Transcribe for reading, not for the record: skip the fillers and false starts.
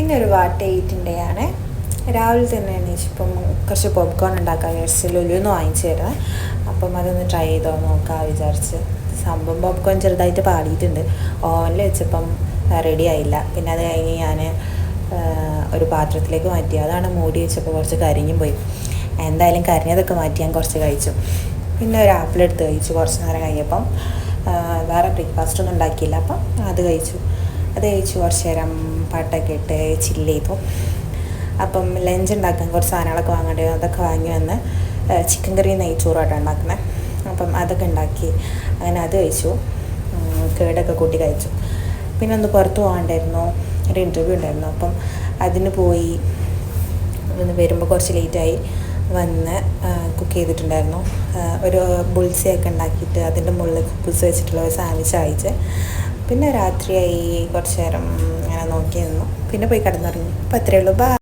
ഇന്നൊരു വാട്ട് 8-ൻ്റെയാണ്. രാവിലെ തന്നെ എണീച്ചിപ്പം കുറച്ച് പോപ്കോൺ ഉണ്ടാക്കാൻ വിചാരിച്ച് ലുലുന്ന് വാങ്ങിച്ചു തരാം. അപ്പം അതൊന്ന് ട്രൈ ചെയ്തോ നോക്കാൻ വിചാരിച്ച്. സംഭവം പോപ്കോൺ ചെറുതായിട്ട് പാടിയിട്ടുണ്ട്. ഓവനിൽ വെച്ചപ്പം റെഡി ആയില്ല. പിന്നെ അത് കഴിഞ്ഞ് ഞാൻ ഒരു പാത്രത്തിലേക്ക് മാറ്റി. അതാണ് മൂടി വെച്ചപ്പോൾ കുറച്ച് കരിഞ്ഞും പോയി. എന്തായാലും കരിഞ്ഞതൊക്കെ മാറ്റി ഞാൻ കുറച്ച് കഴിച്ചു. പിന്നെ ഒരു ആപ്പിൾ എടുത്ത് കഴിച്ചു. കുറച്ച് നേരം കഴിഞ്ഞപ്പം വേറെ ബ്രേക്ക്ഫാസ്റ്റ് ഒന്നും ഉണ്ടാക്കിയില്ല. അപ്പം അത് കഴിച്ചു. കുറച്ച് നേരം പാട്ടൊക്കെ ഇട്ട് ചില്ല് ചെയ്തു. അപ്പം ലഞ്ച് ഉണ്ടാക്കാൻ കുറച്ച് സാധനങ്ങളൊക്കെ വാങ്ങേണ്ടി വന്നു. അതൊക്കെ വാങ്ങി വന്ന് ചിക്കൻ കറി നെയ്ച്ചോറായിട്ടാണ് ഉണ്ടാക്കുന്നത്. അപ്പം അതൊക്കെ ഉണ്ടാക്കി അങ്ങനെ അത് കഴിച്ചു. കേടൊക്കെ കൂട്ടി കഴിച്ചു. പിന്നെ ഒന്ന് പുറത്ത് പോകാണ്ടായിരുന്നു. ഒരു ഇൻ്റർവ്യൂ ഉണ്ടായിരുന്നു. അപ്പം അതിന് പോയി വരുമ്പോൾ കുറച്ച് ലേറ്റായി. വന്ന് കുക്ക് ചെയ്തിട്ടുണ്ടായിരുന്നു. ഒരു ബുൾസയൊക്കെ ഉണ്ടാക്കിയിട്ട് അതിൻ്റെ മുകളിൽ കുബൂസ് വെച്ചിട്ടുള്ള ഒരു സാൻഡ്വിച്ച് അയച്ച്. പിന്നെ രാത്രിയായി. കുറച്ച് നേരം അങ്ങനെ നോക്കി നിന്നു. പിന്നെ പോയി കിടന്നുറങ്ങി. അപ്പോൾ അത്രയേ ഉള്ളൂ. ബൈ.